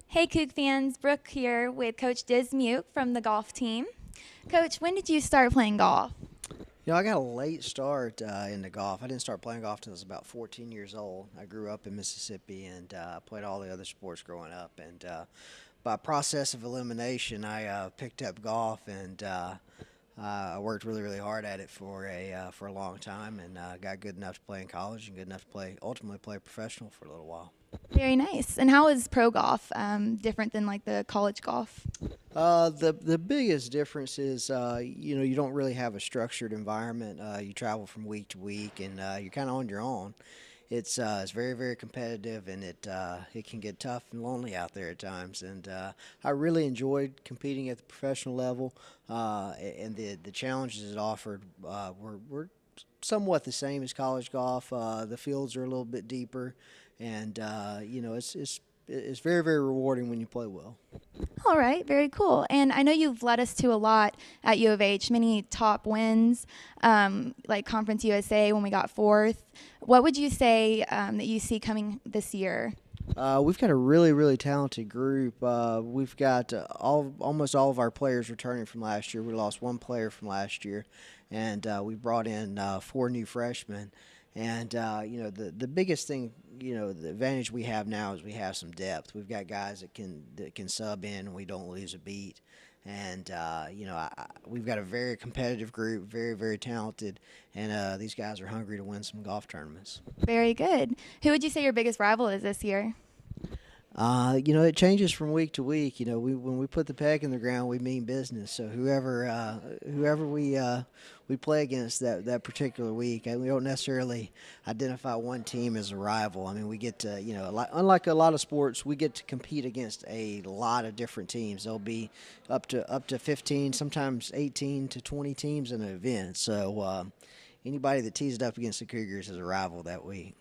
Hey, Coug fans, Brooke here with Coach Dismuke from the golf team. Coach, when did you start playing golf? I got a late start into golf. I didn't start playing golf until I was about 14 years old. I grew up in Mississippi and played all the other sports growing up. And by process of elimination, I picked up golf and I worked really, really hard at it for a long time and got good enough to play in college and good enough to ultimately play professional for a little while. Very nice. And how is pro golf different than like the college golf? The biggest difference is you don't really have a structured environment. You travel from week to week, and you're kind of on your own. It's very very competitive, and it can get tough and lonely out there at times. And I really enjoyed competing at the professional level, and the challenges it offered were somewhat the same as college golf. The fields are a little bit deeper, and it's very very rewarding when you play well. All right, very cool. And I know you've led us to a lot at U of H, many top wins, like Conference USA when we got fourth. What would you say that you see coming this year? We've got a really, really talented group. We've got almost all of our players returning from last year. We lost one player from last year, and we brought in four new freshmen. And the biggest thing, the advantage we have now is we have some depth. We've got guys that can sub in, and we don't lose a beat. And we've got a very competitive group, very, very talented, and these guys are hungry to win some golf tournaments. Very good. Who would you say your biggest rival is this year? It changes from week to week. When we put the peg in the ground, we mean business. So whoever we play against that particular week, and we don't necessarily identify one team as a rival. I mean, we get to, unlike a lot of sports, we get to compete against a lot of different teams. There'll be up to 15, sometimes 18 to 20 teams in an event. So anybody that tees it up against the Cougars is a rival that week.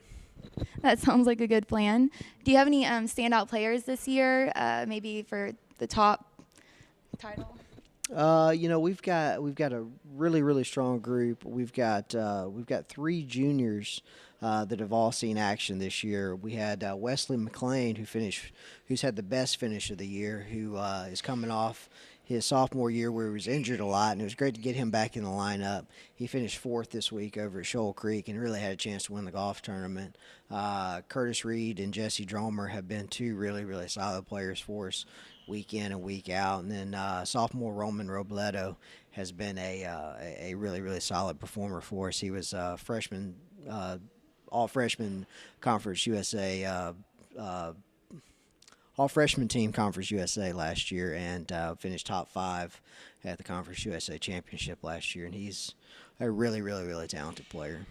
That sounds like a good plan. Do you have any standout players this year, maybe for the top title? We've got a really really strong group. We've got three juniors that have all seen action this year. We had Wesley McLean who's had the best finish of the year, who is coming off his sophomore year where he was injured a lot, and it was great to get him back in the lineup. He finished fourth this week over at Shoal Creek and really had a chance to win the golf tournament. Curtis Reed and Jesse Dromer have been two really, really solid players for us week in and week out. And then sophomore Roman Robledo has been a really, really solid performer for us. He was freshman, all freshman Conference USA all freshman team Conference USA last year and finished top five at the Conference USA Championship last year. And he's a really, really, really talented player.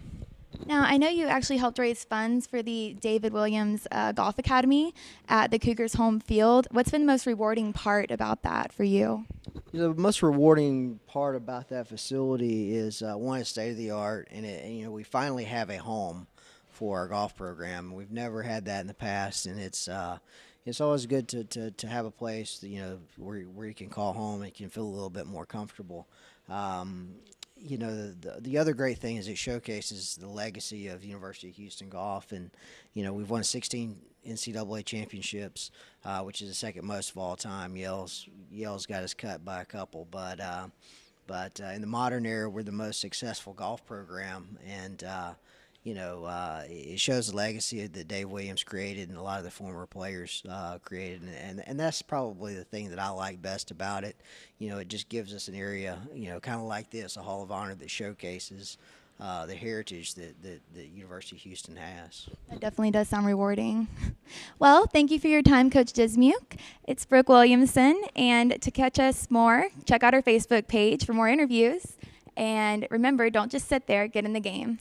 Now, I know you actually helped raise funds for the David Williams Golf Academy at the Cougars home field. What's been the most rewarding part about that for you? The most rewarding part about that facility is one, it's state of the art, and we finally have a home for our golf program. We've never had that in the past, and it's always good to have a place that, where you can call home and you can feel a little bit more comfortable. The other great thing is it showcases the legacy of University of Houston golf, and we've won 16 NCAA championships, which is the second most of all time. Yale's got us cut by a couple, but in the modern era, we're the most successful golf program, and it shows the legacy that Dave Williams created and a lot of the former players created. And that's probably the thing that I like best about it. It just gives us an area, kind of like this, a Hall of Honor that showcases the heritage that University of Houston has. That definitely does sound rewarding. Well, thank you for your time, Coach Dismuke. It's Brooke Williamson, and to catch us more, check out our Facebook page for more interviews. And remember, don't just sit there, get in the game.